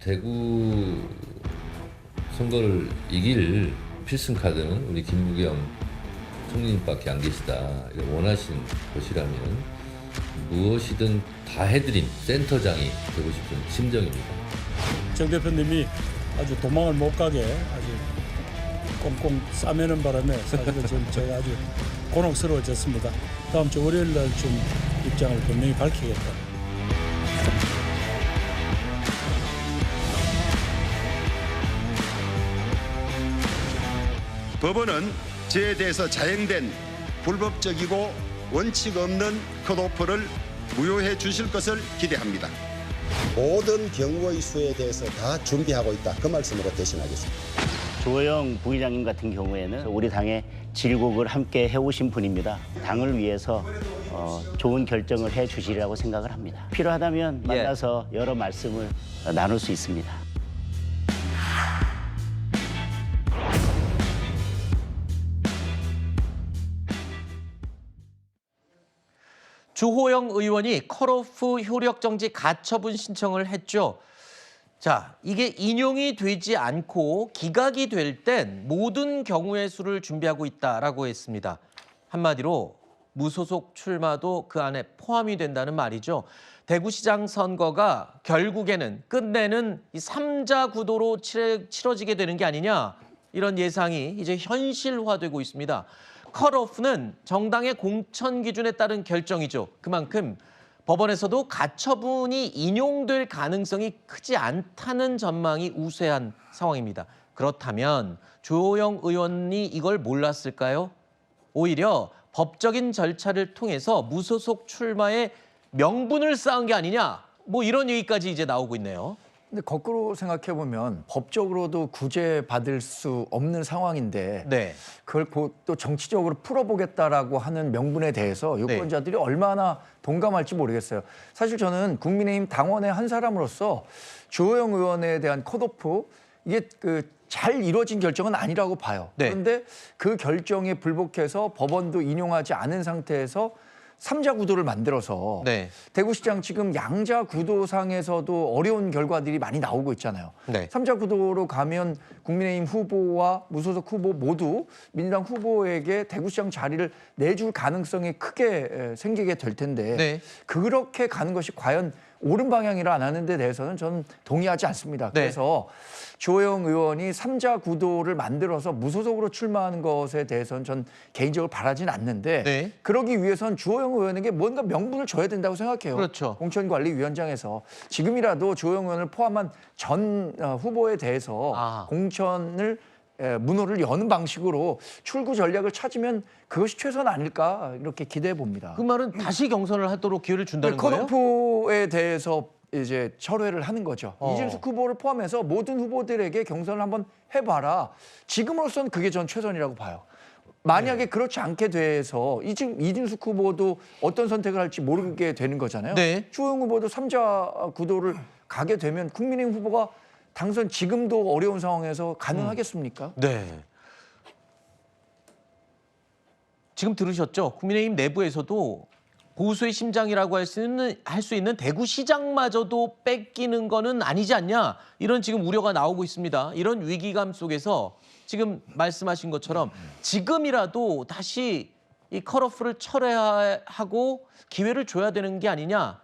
대구 선거를 이길 필승카드는 우리 김부겸 총리님밖에 안 계시다. 원하시는 것이라면 무엇이든 다 해드린 센터장이 되고 싶은 심정입니다. 정 대표님이 아주 도망을 못 가게 아주 꽁꽁 싸매는 바람에 사실은 좀 제가 아주 곤혹스러워졌습니다. 다음 주 월요일 날 좀 입장을 분명히 밝히겠다. 법원은 저에 대해서 자행된 불법적이고 원칙 없는 컷오프를 무효해 주실 것을 기대합니다. 모든 경우의 수에 대해서 다 준비하고 있다. 그 말씀으로 대신하겠습니다. 조호영 부의장님 같은 경우에는 우리 당의 질곡을 함께 해오신 분입니다. 당을 위해서 좋은 결정을 해주시리라고 생각을 합니다. 필요하다면 만나서 여러 말씀을 나눌 수 있습니다. 주호영 의원이 컷오프 효력정지 가처분 신청을 했죠. 자, 이게 인용이 되지 않고 기각이 될 땐 모든 경우의 수를 준비하고 있다라고 했습니다. 한마디로 무소속 출마도 그 안에 포함이 된다는 말이죠. 대구시장 선거가 결국에는 끝내는 이 3자 구도로 치러지게 되는 게 아니냐, 이런 예상이 이제 현실화되고 있습니다. 컷오프는 정당의 공천 기준에 따른 결정이죠. 그만큼 법원에서도 가처분이 인용될 가능성이 크지 않다는 전망이 우세한 상황입니다. 그렇다면 주호영 의원이 이걸 몰랐을까요? 오히려 법적인 절차를 통해서 무소속 출마의 명분을 쌓은 게 아니냐, 뭐 이런 얘기까지 이제 나오고 있네요. 근데 거꾸로 생각해 보면 법적으로도 구제받을 수 없는 상황인데 네. 그걸 또 정치적으로 풀어보겠다라고 하는 명분에 대해서 유권자들이 얼마나 동감할지 모르겠어요. 사실 저는 국민의힘 당원의 한 사람으로서 주호영 의원에 대한 컷오프, 이게 잘 이루어진 결정은 아니라고 봐요. 네. 그런데 그 결정에 불복해서 법원도 인용하지 않은 상태에서 3자 구도를 만들어서 대구시장 지금 양자 구도상에서도 어려운 결과들이 많이 나오고 있잖아요. 3자 구도로 가면 국민의힘 후보와 무소속 후보 모두 민주당 후보에게 대구시장 자리를 내줄 가능성이 크게 생기게 될 텐데 그렇게 가는 것이 과연 옳은 방향이라 안 하는 데 대해서는 저는 동의하지 않습니다. 그래서 주호영 의원이 3자 구도를 만들어서 무소속으로 출마하는 것에 대해서는 전 개인적으로 바라진 않는데 그러기 위해선 주호영 의원에게 뭔가 명분을 줘야 된다고 생각해요. 그렇죠. 공천관리위원장에서 지금이라도 주호영 의원을 포함한 전 후보에 대해서 공천을 문호를 여는 방식으로 출구 전략을 찾으면 그것이 최선 아닐까, 이렇게 기대해 봅니다. 그 말은 다시 경선을 하도록 기회를 준다는 거예요? 컷오프에 대해서 이제 철회를 하는 거죠. 이준석 후보를 포함해서 모든 후보들에게 경선을 한번 해봐라. 지금으로서는 그게 전 최선이라고 봐요. 만약에 그렇지 않게 돼서 이준석 후보도 어떤 선택을 할지 모르게 되는 거잖아요. 주호영 후보도 3자 구도를 가게 되면 국민의힘 후보가 당선 지금도 어려운 상황에서 가능하겠습니까? 지금 들으셨죠? 국민의힘 내부에서도 보수의 심장이라고 할 수 있는 대구시장마저도 뺏기는 거는 아니지 않냐, 이런 지금 우려가 나오고 있습니다. 이런 위기감 속에서 지금 말씀하신 것처럼 지금이라도 다시 이 컷오프를 철회하고 기회를 줘야 되는 게 아니냐,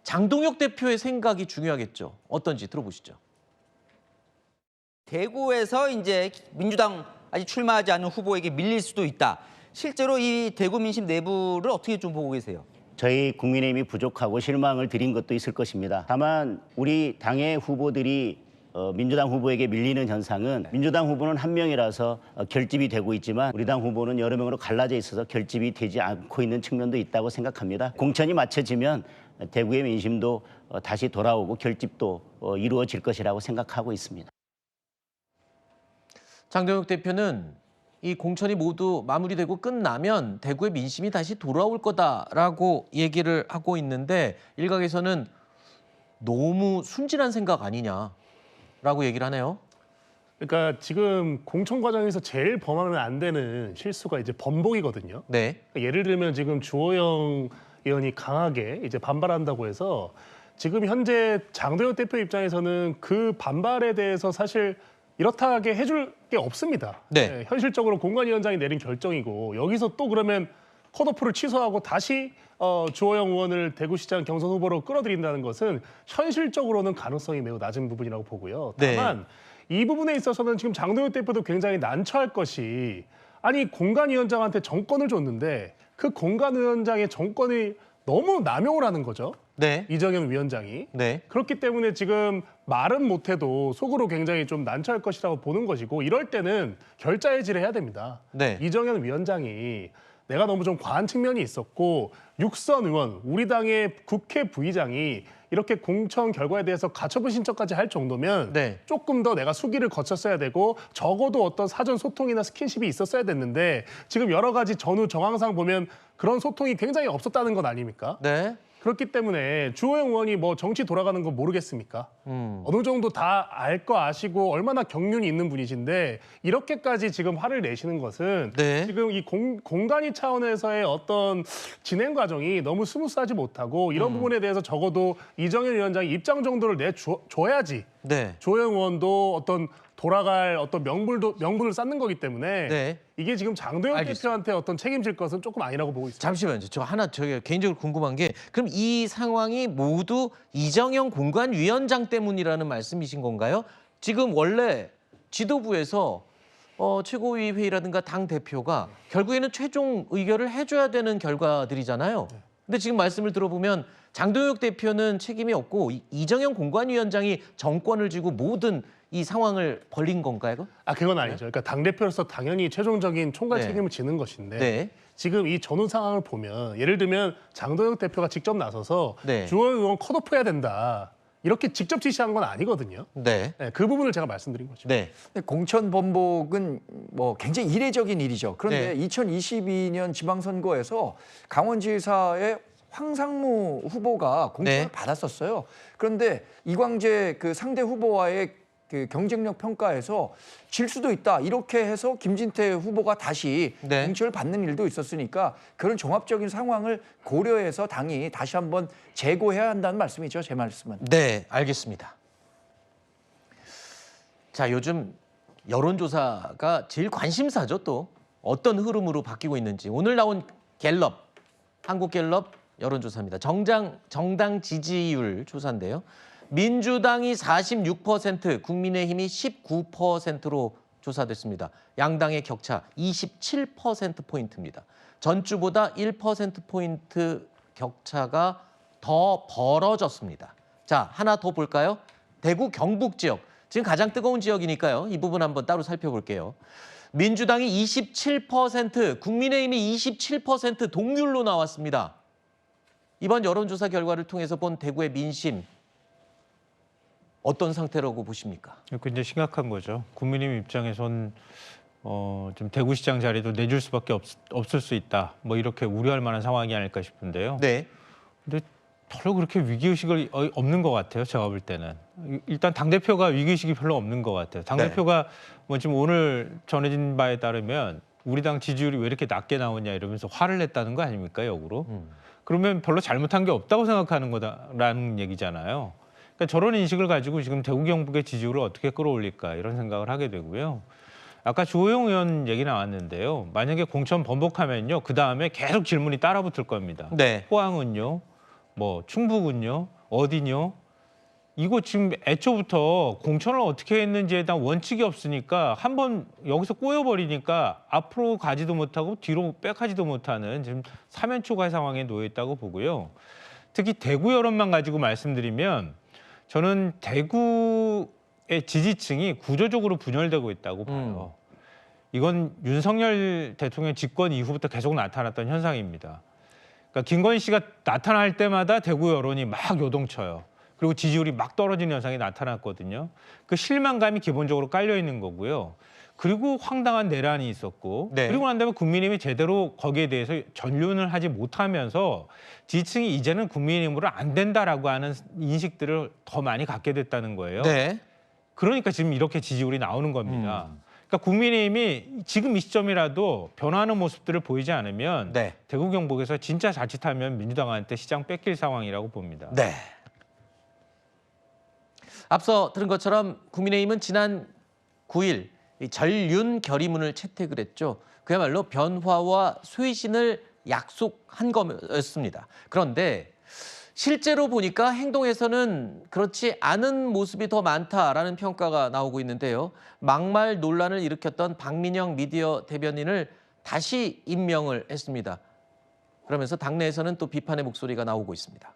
장동혁 대표의 생각이 중요하겠죠. 어떤지 들어보시죠. 대구에서 이제 민주당 아직 출마하지 않은 후보에게 밀릴 수도 있다. 실제로 이 대구 민심 내부를 어떻게 좀 보고 계세요? 저희 국민의힘이 부족하고 실망을 드린 것도 있을 것입니다. 다만 우리 당의 후보들이 민주당 후보에게 밀리는 현상은 민주당 후보는 한 명이라서 결집이 되고 있지만 우리 당 후보는 여러 명으로 갈라져 있어서 결집이 되지 않고 있는 측면도 있다고 생각합니다. 공천이 맞춰지면 대구의 민심도 다시 돌아오고 결집도 이루어질 것이라고 생각하고 있습니다. 장동혁 대표는 이 공천이 모두 마무리되고 끝나면 대구의 민심이 다시 돌아올 거다라고 얘기를 하고 있는데, 일각에서는 너무 순진한 생각 아니냐라고 얘기를 하네요. 그러니까 지금 공천 과정에서 제일 범하면 안 되는 실수가 이제 번복이거든요. 그러니까 예를 들면 지금 주호영 의원이 강하게 이제 반발한다고 해서 지금 현재 장도혁 대표 입장에서는 그 반발에 대해서 사실 이렇다하게 해줄 게 없습니다. 네. 현실적으로 공관위원장이 내린 결정이고 여기서 또 그러면 컷오프를 취소하고 다시 주호영 의원을 대구시장 경선 후보로 끌어들인다는 것은 현실적으로는 가능성이 매우 낮은 부분이라고 보고요. 다만 이 부분에 있어서는 지금 장도혁 대표도 굉장히 난처할 것이 아니 공관위원장한테 정권을 줬는데 그 공관위원장의 정권이 너무 남용을 하는 거죠. 네. 이정현 위원장이. 네. 그렇기 때문에 지금 말은 못해도 속으로 굉장히 좀 난처할 것이라고 보는 것이고 이럴 때는 결자해지를 해야 됩니다. 네. 이정현 위원장이 내가 너무 좀 과한 측면이 있었고 육선 의원, 우리 당의 국회 부의장이 이렇게 공천 결과에 대해서 가처분 신청까지 할 정도면 조금 더 내가 수기를 거쳤어야 되고 적어도 어떤 사전 소통이나 스킨십이 있었어야 됐는데 지금 여러 가지 전후 정황상 보면 그런 소통이 굉장히 없었다는 것 아닙니까? 네. 그렇기 때문에 주호영 의원이 뭐 정치 돌아가는 거 모르겠습니까? 어느 정도 다 알 거 아시고 얼마나 경륜이 있는 분이신데 이렇게까지 지금 화를 내시는 것은 지금 이 공간위 차원에서의 어떤 진행 과정이 너무 스무스하지 못하고 이런 부분에 대해서 적어도 이정현 위원장이 입장 정도를 내줘야지 주호영 의원도 어떤 돌아갈 어떤 명분을 쌓는 거기 때문에 이게 지금 장도혁 대표한테 어떤 책임질 것은 조금 아니라고 보고 있습니다. 잠시만요. 저 하나 개인적으로 궁금한 게 그럼 이 상황이 모두 이정현 공관위원장 때문이라는 말씀이신 건가요? 지금 원래 지도부에서 최고위 회의라든가 당 대표가 결국에는 최종 의결을 해줘야 되는 결과들이잖아요. 근데 지금 말씀을 들어보면 장도혁 대표는 책임이 없고 이정현 공관위원장이 정권을 쥐고 모든 이 상황을 벌린 건가요? 그건 아니죠. 그러니까 당대표로서 당연히 최종적인 총괄 책임을 지는 것인데 지금 이 전후 상황을 보면 예를 들면 장도혁 대표가 직접 나서서 주호영 의원 컷오프 해야 된다. 이렇게 직접 지시한 건 아니거든요. 그 부분을 제가 말씀드린 거죠. 공천 번복은 뭐 굉장히 이례적인 일이죠. 그런데 2022년 지방선거에서 강원지사의 황상무 후보가 공천을 받았었어요. 그런데 이광재 그 상대 후보와의 그 경쟁력 평가에서 질 수도 있다. 이렇게 해서 김진태 후보가 다시 공천을 받는 일도 있었으니까 그런 종합적인 상황을 고려해서 당이 다시 한번 재고해야 한다는 말씀이죠. 제 말씀은. 네, 알겠습니다. 자, 요즘 여론조사가 제일 관심사죠. 또 어떤 흐름으로 바뀌고 있는지. 오늘 나온 갤럽, 한국갤럽 여론조사입니다. 정당 지지율 조사인데요. 민주당이 46%, 국민의힘이 19%로 조사됐습니다. 양당의 격차 27%포인트입니다. 전주보다 1%포인트 격차가 더 벌어졌습니다. 자, 하나 더 볼까요? 대구 경북 지역. 지금 가장 뜨거운 지역이니까요. 이 부분 한번 따로 살펴볼게요. 민주당이 27%, 국민의힘이 27% 동률로 나왔습니다. 이번 여론조사 결과를 통해서 본 대구의 민심 어떤 상태라고 보십니까? 굉장히 심각한 거죠. 국민의힘 입장에선 좀 대구시장 자리도 내줄 수밖에 없을 수 있다. 뭐 이렇게 우려할 만한 상황이 아닐까 싶은데요. 근데 별로 그렇게 위기의식이 없는 것 같아요. 제가 볼 때는. 일단 당대표가 위기의식이 별로 없는 것 같아요. 당대표가 뭐 지금 오늘 전해진 바에 따르면 우리 당 지지율이 왜 이렇게 낮게 나오냐 이러면서 화를 냈다는 거 아닙니까, 역으로? 그러면 별로 잘못한 게 없다고 생각하는 거다라는 얘기잖아요. 그러니까 저런 인식을 가지고 지금 대구 경북의 지지율을 어떻게 끌어올릴까 이런 생각을 하게 되고요. 아까 주호영 의원 얘기 나왔는데요. 만약에 공천 번복하면요. 그다음에 계속 질문이 따라붙을 겁니다. 포항은요? 뭐 충북은요? 어디뇨? 이거 지금 애초부터 공천을 어떻게 했는지에 대한 원칙이 없으니까 한번 여기서 꼬여버리니까 앞으로 가지도 못하고 뒤로 백하지도 못하는 지금 사면초가 상황에 놓여 있다고 보고요. 특히 대구 여론만 가지고 말씀드리면 저는 대구의 지지층이 구조적으로 분열되고 있다고 봐요. 이건 윤석열 대통령 집권 이후부터 계속 나타났던 현상입니다. 그러니까 김건희 씨가 나타날 때마다 대구 여론이 막 요동쳐요. 그리고 지지율이 막 떨어지는 현상이 나타났거든요. 그 실망감이 기본적으로 깔려 있는 거고요. 그리고 황당한 내란이 있었고 그리고 난 다음에 국민의힘이 제대로 거기에 대해서 전륜을 하지 못하면서 지지층이 이제는 국민의힘으로 안 된다라고 하는 인식들을 더 많이 갖게 됐다는 거예요. 그러니까 지금 이렇게 지지율이 나오는 겁니다. 그러니까 국민의힘이 지금 이 시점이라도 변화하는 모습들을 보이지 않으면 대구 경북에서 진짜 자칫하면 민주당한테 시장 뺏길 상황이라고 봅니다. 앞서 들은 것처럼 국민의힘은 지난 9일 이 전륜 결의문을 채택을 했죠. 그야말로 변화와 쇄신을 약속한 거였습니다. 그런데 실제로 보니까 행동에서는 그렇지 않은 모습이 더 많다라는 평가가 나오고 있는데요. 막말 논란을 일으켰던 박민영 미디어 대변인을 다시 임명을 했습니다. 그러면서 당내에서는 또 비판의 목소리가 나오고 있습니다.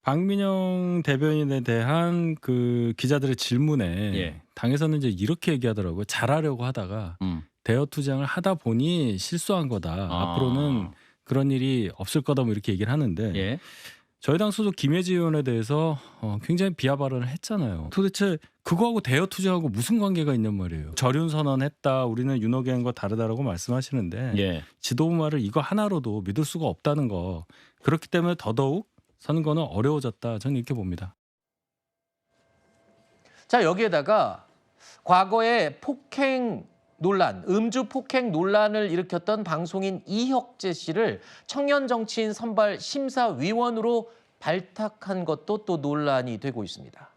박민영 대변인에 대한 그 기자들의 질문에 당에서는 이제 이렇게 얘기하더라고요. 잘하려고 하다가 대여 투쟁을 하다 보니 실수한 거다. 앞으로는 그런 일이 없을 거다 뭐 이렇게 얘기를 하는데 저희 당 소속 김혜지 의원에 대해서 굉장히 비하 발언을 했잖아요. 도대체 그거하고 대여 투쟁하고 무슨 관계가 있냔 말이에요. 절윤 선언했다. 우리는 윤호개헌과 다르다라고 말씀하시는데 지도부 말을 이거 하나로도 믿을 수가 없다는 거. 그렇기 때문에 더더욱 선거는 어려워졌다. 저는 이렇게 봅니다. 자, 여기에다가 과거에 폭행 논란, 음주 폭행 논란을 일으켰던 방송인 이혁재 씨를 청년 정치인 선발 심사위원으로 발탁한 것도 또 논란이 되고 있습니다.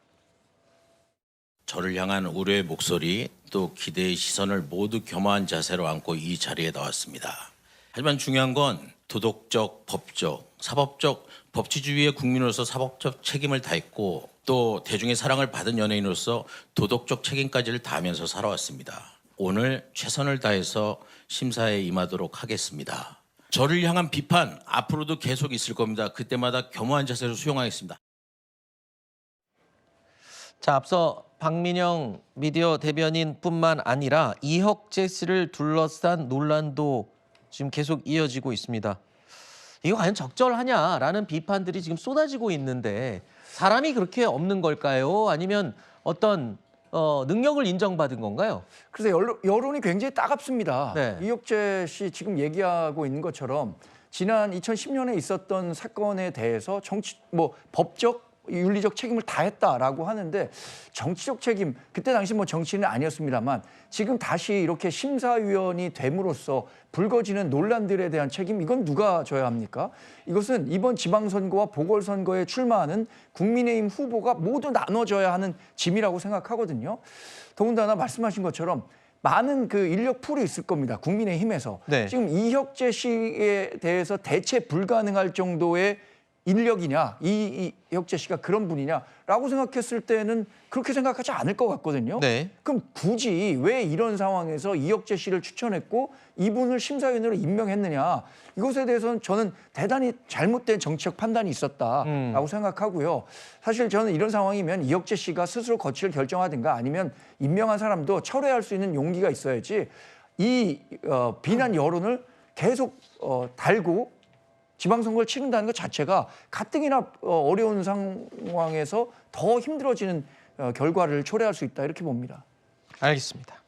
저를 향한 우려의 목소리 또 기대의 시선을 모두 겸허한 자세로 안고 이 자리에 나왔습니다. 하지만 중요한 건 도덕적, 법적, 사법적, 법치주의의 국민으로서 사법적 책임을 다했고 또 대중의 사랑을 받은 연예인으로서 도덕적 책임까지를 다하면서 살아왔습니다. 오늘 최선을 다해서 심사에 임하도록 하겠습니다. 저를 향한 비판 앞으로도 계속 있을 겁니다. 그때마다 겸허한 자세로 수용하겠습니다. 자, 앞서 박민영 미디어 대변인뿐만 아니라 이혁재 씨를 둘러싼 논란도 지금 계속 이어지고 있습니다. 이거 과연 적절하냐라는 비판들이 지금 쏟아지고 있는데 사람이 그렇게 없는 걸까요? 아니면 어떤 능력을 인정받은 건가요? 그래서 여론이 굉장히 따갑습니다. 이혁재 씨 지금 얘기하고 있는 것처럼 지난 2010년에 있었던 사건에 대해서 법적 윤리적 책임을 다했다라고 하는데 정치적 책임, 그때 당시 뭐 정치인은 아니었습니다만 지금 다시 이렇게 심사위원이 됨으로써 불거지는 논란들에 대한 책임, 이건 누가 져야 합니까? 이것은 이번 지방선거와 보궐선거에 출마하는 국민의힘 후보가 모두 나눠져야 하는 짐이라고 생각하거든요. 더군다나 말씀하신 것처럼 많은 그 인력 풀이 있을 겁니다. 국민의힘에서. 지금 이혁재 씨에 대해서 대체 불가능할 정도의 인력이냐, 이혁재 씨가 그런 분이냐라고 생각했을 때는 그렇게 생각하지 않을 것 같거든요. 그럼 굳이 왜 이런 상황에서 이혁재 씨를 추천했고 이분을 심사위원으로 임명했느냐, 이것에 대해서는 저는 대단히 잘못된 정치적 판단이 있었다라고 생각하고요. 사실 저는 이런 상황이면 이혁재 씨가 스스로 거취를 결정하든가 아니면 임명한 사람도 철회할 수 있는 용기가 있어야지 이 비난 여론을 계속 달고 지방선거를 치른다는 것 자체가 가뜩이나 어려운 상황에서 더 힘들어지는 결과를 초래할 수 있다, 이렇게 봅니다. 알겠습니다.